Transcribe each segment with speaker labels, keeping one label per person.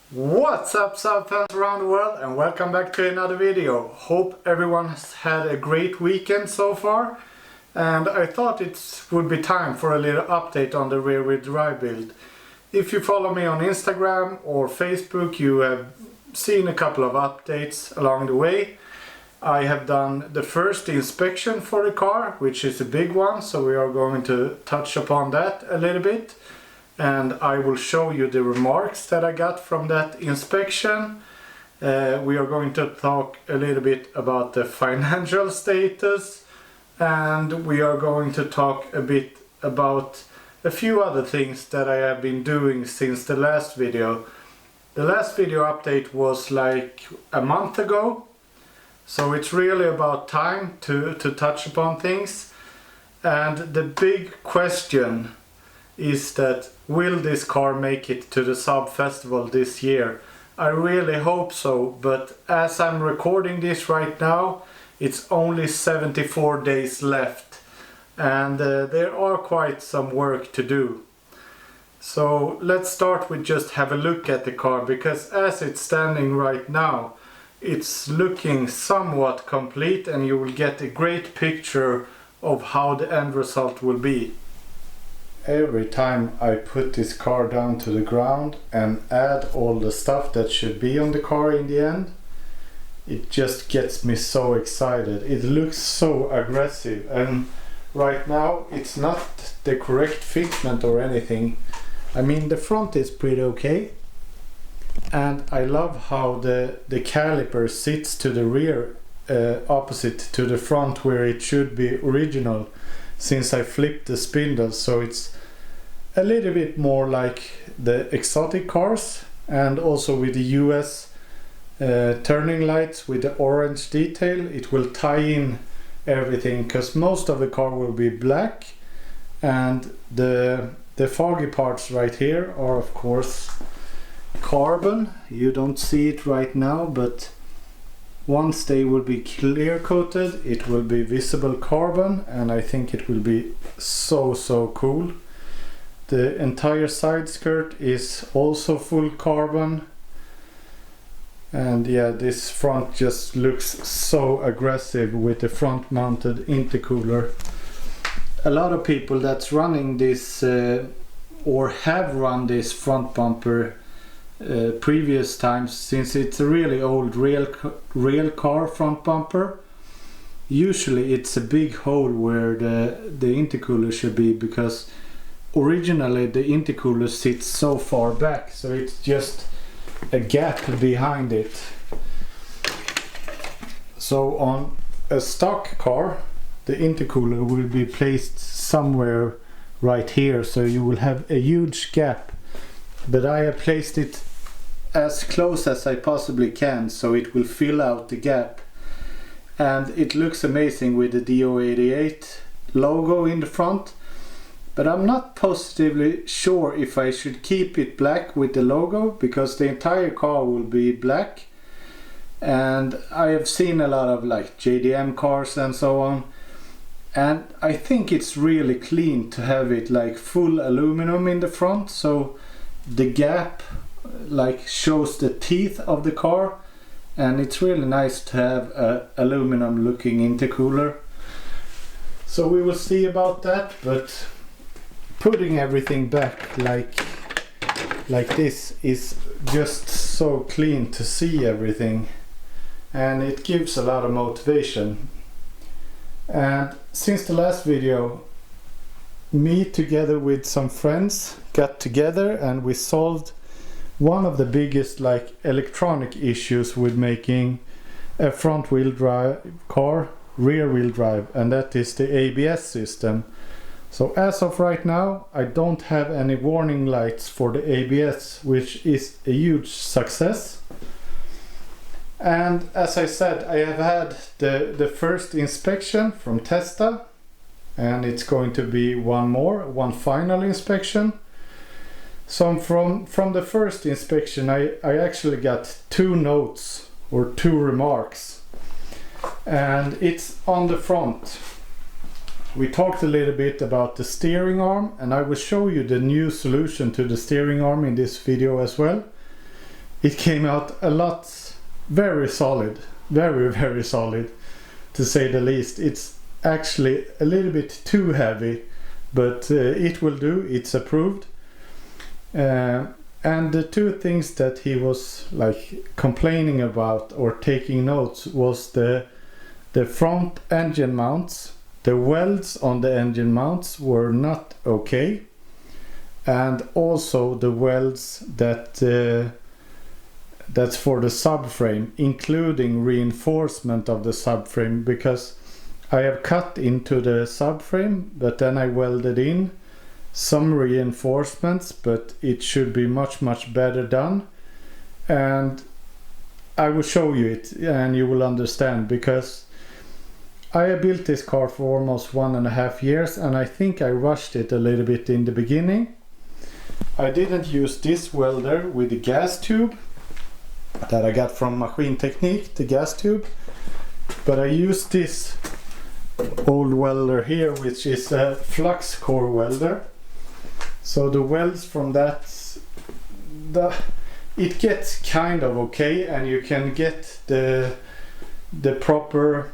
Speaker 1: What's up, Saab fans around the world, and welcome back to another video. Hope everyone has had a great weekend so far, and I thought it would be time for a little update on the rear-wheel drive build. If you follow me on Instagram or Facebook, you have seen a couple of updates along the way. I have done the first inspection for the car, which is a big one, so we are going to touch upon that a little bit. And I will show you the remarks that I got from that inspection. We are going to talk a little bit about the financial status, and we are going to talk a bit about a few other things that I have been doing since the last video. The last video update was like a month ago, so it's really about time to touch upon things. And the big question is that will this car make it to the Saab Festival this year? I really hope so, but as I'm recording this right now, it's only 74 days left, and there are quite some work to do. So let's start with just have a look at the car, because as it's standing right now, it's looking somewhat complete, and you will get a great picture of how the end result will be. Every time I put this car down to the ground and add all the stuff that should be on the car in the end, it just gets me so excited. It looks so aggressive, and right now it's not the correct fitment or anything. I mean, the front is pretty okay, and I love how the caliper sits to the rear opposite to the front where it should be original, since I flipped the spindle, so it's a little bit more like the exotic cars, and also with the US turning lights with the orange detail, it will tie in everything, because most of the car will be black, and the foggy parts right here are of course carbon. You don't see it right now, but once they will be clear coated, it will be visible carbon, and I think it will be so cool. The entire side skirt is also full carbon, and yeah, this front just looks so aggressive with the front mounted intercooler. A lot of people that's running this or have run this front bumper previous times, since it's a really old real car front bumper, usually it's a big hole where the intercooler should be, because originally the intercooler sits so far back, so it's just a gap behind it. So on a stock car, the intercooler will be placed somewhere right here, so you will have a huge gap, but I have placed it as close as I possibly can, so it will fill out the gap, and it looks amazing with the DO88 logo in the front. But I'm not positively sure if I should keep it black with the logo, because the entire car will be black, and I have seen a lot of like JDM cars and so on, and I think it's really clean to have it like full aluminum in the front, so the gap like shows the teeth of the car, and it's really nice to have a aluminum looking intercooler. So we will see about that, but putting everything back like this is just so clean to see everything, and it gives a lot of motivation. And since the last video, me together with some friends got together and we solved one of the biggest like electronic issues with making a front wheel drive car rear wheel drive, and that is the ABS system. So as of right now, I don't have any warning lights for the ABS, which is a huge success. And as I said, I have had the first inspection from Testa, and it's going to be one final inspection. So from the first inspection, I actually got 2 notes or 2 remarks, and it's on the front. We talked a little bit about the steering arm, and I will show you the new solution to the steering arm in this video as well. it came out a lot very solid, very solid, to say the least. It's actually a little bit too heavy, but it will do. It's approved. And the two things that he was like complaining about or taking notes was the front engine mounts. The welds on the engine mounts were not okay, and also the welds that's for the subframe, including reinforcement of the subframe, because I have cut into the subframe, but then I welded in some reinforcements, but it should be much better done. And I will show you it and you will understand, because I have built this car for almost 1.5 years, and I think I rushed it a little bit in the beginning. I didn't use this welder with the gas tube that I got from Machine Technique, the gas tube, but I used this old welder here, which is a flux core welder. So the welds from that, it gets kind of okay, and you can get the proper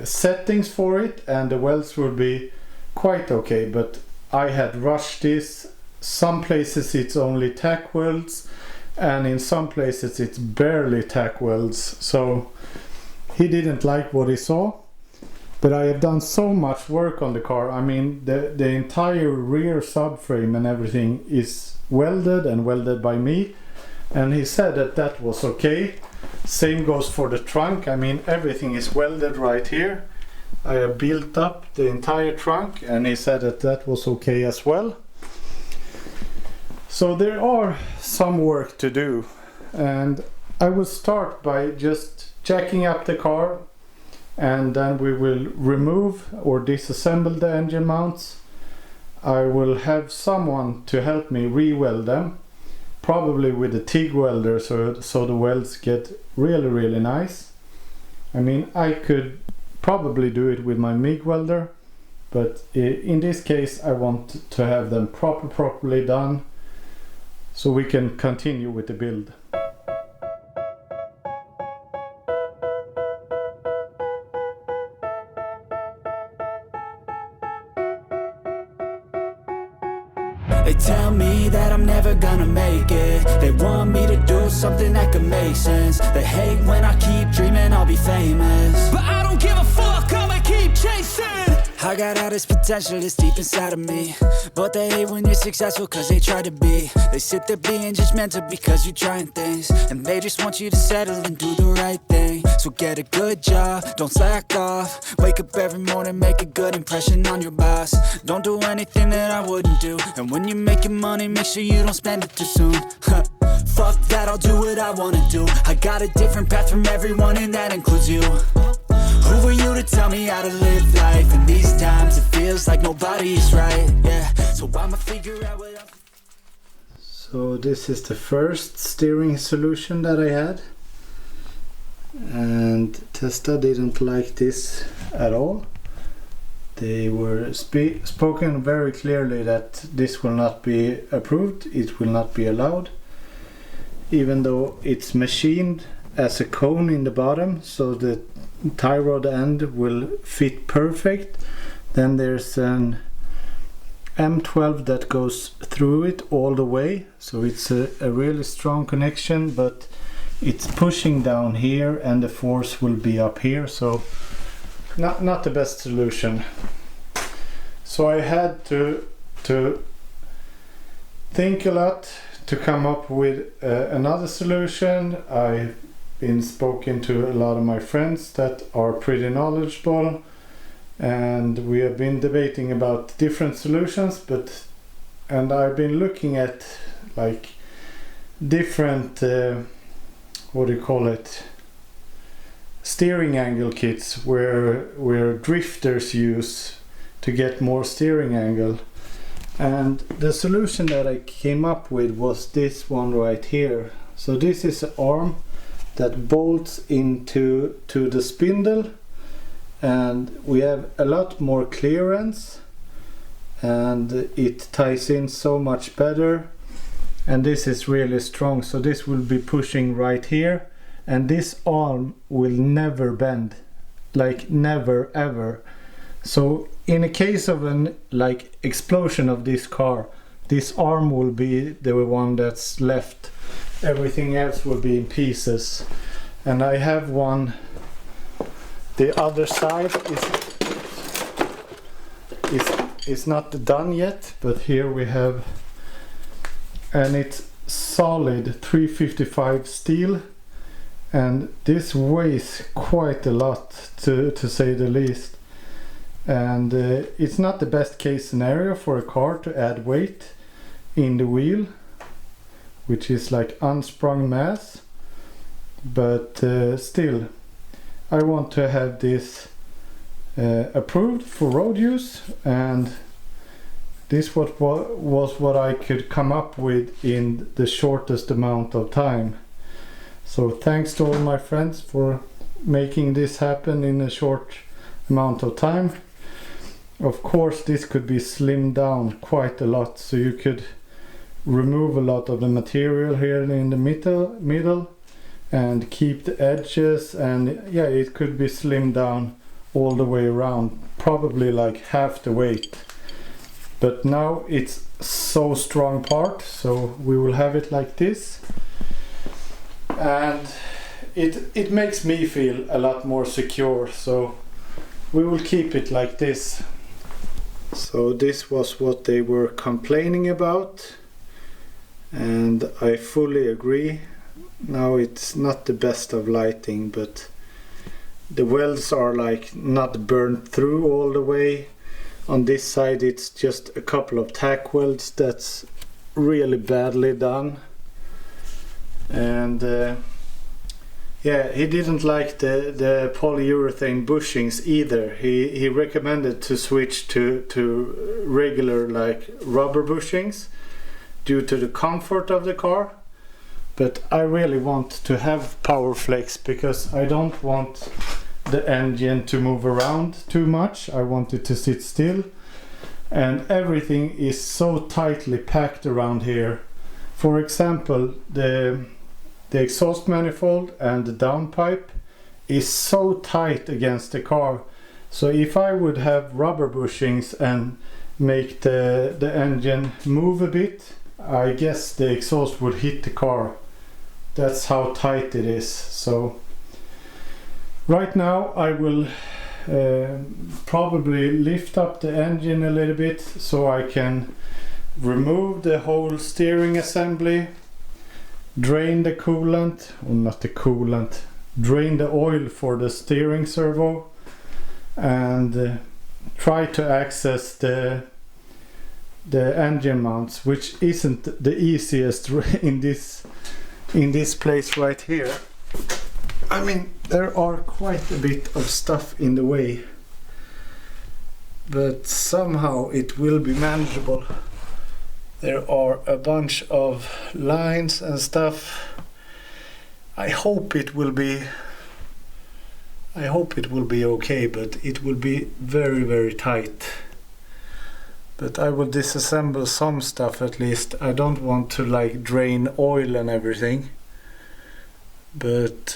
Speaker 1: settings for it, and the welds will be quite okay. But I had rushed this. Some places it's only tack welds, and in some places it's barely tack welds. So he didn't like what he saw. But I have done so much work on the car. I mean, the entire rear subframe and everything is welded, and welded by me. And he said that that was okay. Same goes for the trunk. I mean, everything is welded right here. I have built up the entire trunk, and he said that that was okay as well. So there are some work to do. And I will start by just jacking up the car, and then we will remove or disassemble the engine mounts. I will have someone to help me re-weld them, probably with a TIG welder, so the welds get really nice. I mean, I could probably do it with my MIG welder, but in this case I want to have them properly done, so we can continue with the build.
Speaker 2: They tell me that I'm never gonna make it. They want me to do something that could make sense. They hate when I keep dreaming I'll be famous, but I don't give a fuck, I'ma keep chasing. I got all this potential that's deep inside of me, but they hate when you're successful cause they try to be. They sit there being judgmental because you're trying things, and they just want you to settle and do the right thing. So get a good job, don't slack off. Wake up every morning, make a good impression on your boss. Don't do anything that I wouldn't do, and when you're making money, make sure you don't spend it too soon. Fuck that, I'll do what I wanna do. I got a different path from everyone, and that includes you. Who are you to tell me how to live life? In these times it feels like nobody is right, yeah. So I'ma figure out what I'm...
Speaker 1: So this is the first steering solution that I had, and Testa didn't like this at all. They were spoken very clearly that this will not be approved, it will not be allowed, even though it's machined as a cone in the bottom, so the tie rod end will fit perfect. Then there's an M12 that goes through it all the way, so it's a really strong connection, but it's pushing down here and the force will be up here, so not the best solution. So I had to think a lot to come up with another solution. I've been spoken to a lot of my friends that are pretty knowledgeable, and we have been debating about different solutions, and I've been looking at like different what do you call it, steering angle kits where drifters use to get more steering angle. And the solution that I came up with was this one right here. So this is an arm that bolts into the spindle, and we have a lot more clearance, and it ties in so much better, and this is really strong, so this will be pushing right here, and this arm will never bend, like never ever. So in a case of an like explosion of this car, this arm will be the one that's left, everything else will be in pieces. And I have one, the other side is not done yet, but here we have, and it's solid 355 steel, and this weighs quite a lot to say the least. And it's not the best case scenario for a car to add weight in the wheel, which is like unsprung mass, but still I want to have this approved for road use, and this was what I could come up with in the shortest amount of time. So thanks to all my friends for making this happen in a short amount of time. Of course this could be slimmed down quite a lot, so you could remove a lot of the material here in the middle and keep the edges, and yeah, it could be slimmed down all the way around, probably like half the weight. But now it's so strong part, so we will have it like this, and it makes me feel a lot more secure, so we will keep it like this. So this was what they were complaining about, and I fully agree. Now it's not the best of lighting, but the welds are like not burnt through all the way. On this side it's just a couple of tack welds that's really badly done. And yeah, he didn't like the polyurethane bushings either. He recommended to switch to regular like rubber bushings due to the comfort of the car. But I really want to have power flex because I don't want the engine to move around too much. I want it to sit still, and everything is so tightly packed around here. For example, the exhaust manifold and the downpipe is so tight against the car, so if I would have rubber bushings and make the engine move a bit, I guess the exhaust would hit the car. That's how tight it is. So right now I will probably lift up the engine a little bit so I can remove the whole steering assembly, drain the coolant, or not the coolant, drain the oil for the steering servo, and try to access the engine mounts, which isn't the easiest in this place right here. I mean, there are quite a bit of stuff in the way, but somehow it will be manageable. There are a bunch of lines and stuff. I hope it will be okay, but it will be very, very tight. But I will disassemble some stuff at least. I don't want to like drain oil and everything, but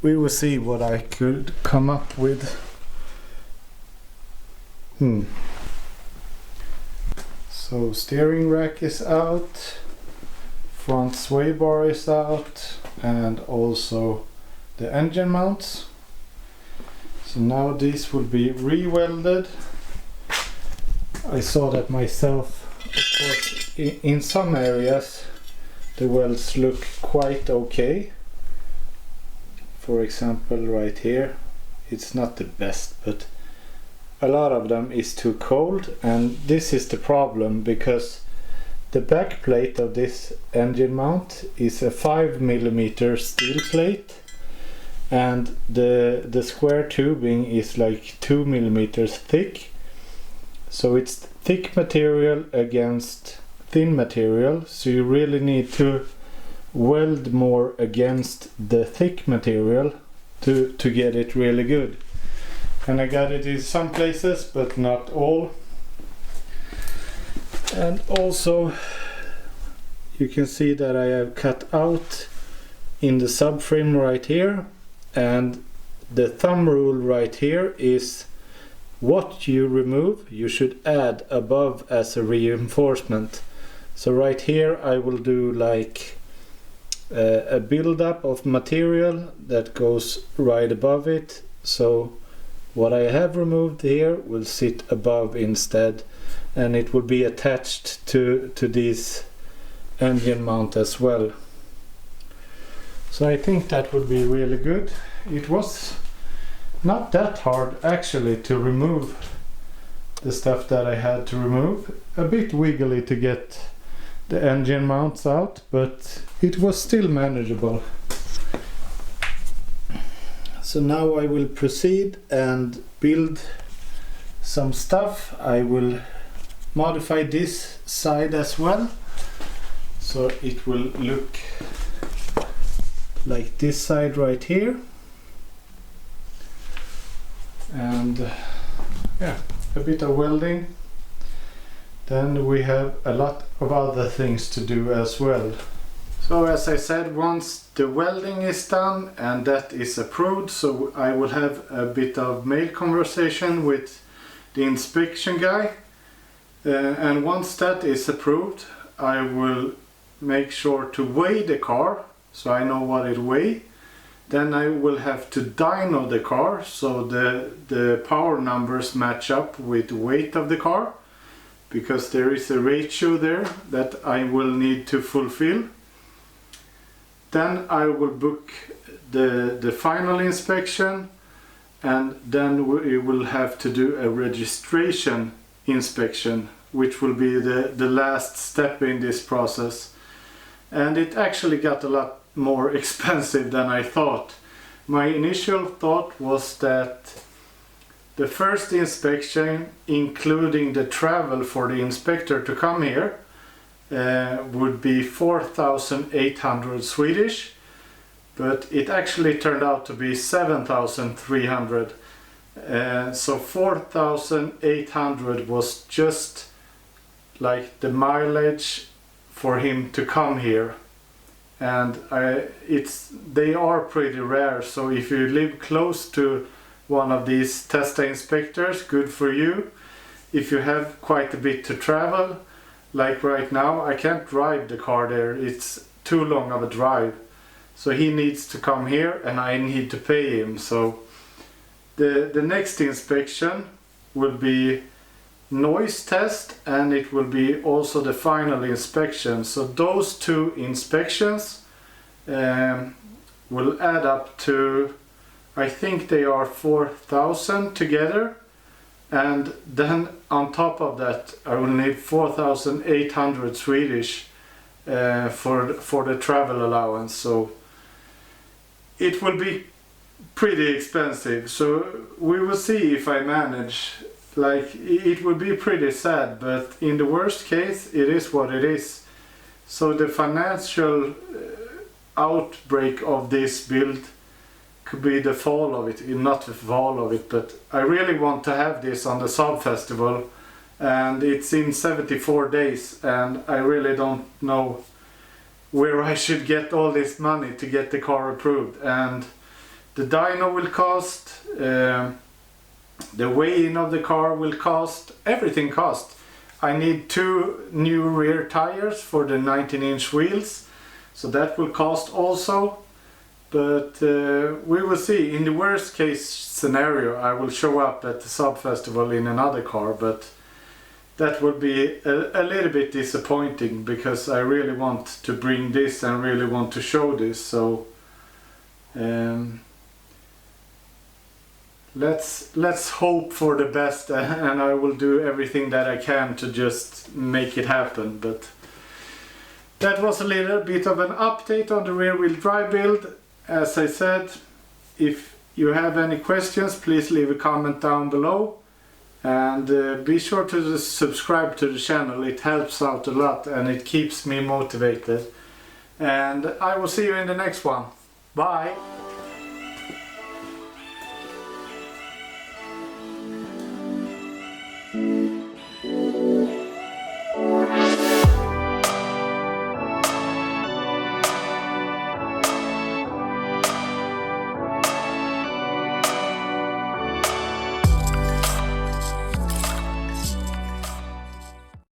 Speaker 1: we will see what I could come up with. So steering rack is out, front sway bar is out, and also the engine mounts. So now these will be re-welded. I saw that myself. Of course, in some areas the welds look quite okay. For example, right here, it's not the best, but a lot of them is too cold, and this is the problem because the back plate of this engine mount is a 5mm steel plate, and the square tubing is like 2mm thick. So it's thick material against thin material, so you really need to weld more against the thick material to get it really good. And I got it in some places, but not all. And also you can see that I have cut out in the subframe right here, and the thumb rule right here is what you remove you should add above as a reinforcement. So right here I will do like a build-up of material that goes right above it, so what I have removed here will sit above instead, and it will be attached to this engine mount as well. So I think that would be really good. It was not that hard actually to remove the stuff that I had to remove. A bit wiggly to get the engine mounts out, but it was still manageable. So now I will proceed and build some stuff. I will modify this side as well, so it will look like this side right here. And yeah, a bit of welding. Then we have a lot of other things to do as well. So as I said, once the welding is done and that is approved, so I will have a bit of mail conversation with the inspection guy, and once that is approved I will make sure to weigh the car so I know what it weighs. Then I will have to dyno the car so the power numbers match up with the weight of the car, because there is a ratio there that I will need to fulfill. Then I will book the final inspection, and then we will have to do a registration inspection, which will be the last step in this process. And it actually got a lot more expensive than I thought. My initial thought was that the first inspection, including the travel for the inspector to come here, would be 4,800 Swedish, but it actually turned out to be 7,300. So 4,800 was just like the mileage for him to come here. And they are pretty rare, so if you live close to one of these testa inspectors, good for you. If you have quite a bit to travel, like right now, I can't drive the car there, it's too long of a drive. So he needs to come here and I need to pay him. So the next inspection will be noise test, and it will be also the final inspection. So those two inspections will add up to, I think they are 4,000 together, and then on top of that I will need 4,800 Swedish for the travel allowance. So it will be pretty expensive, so we will see if I manage. Like, it would be pretty sad, but in the worst case it is what it is. So the financial outbreak of this build could be the fall of it, not the fall of it, but I really want to have this on the Saab Festival, and it's in 74 days, and I really don't know where I should get all this money to get the car approved. And the dyno will cost, the weigh-in of the car will cost, everything cost. I need 2 new rear tires for the 19-inch wheels, so that will cost also. But we will see. In the worst case scenario I will show up at the Saab Festival in another car, but that would be a little bit disappointing, because I really want to bring this and really want to show this. So let's hope for the best, and I will do everything that I can to just make it happen. But that was a little bit of an update on the rear wheel drive build. As I said, if you have any questions, please leave a comment down below, and be sure to subscribe to the channel. It helps out a lot and it keeps me motivated, and I will see you in the next one. Bye!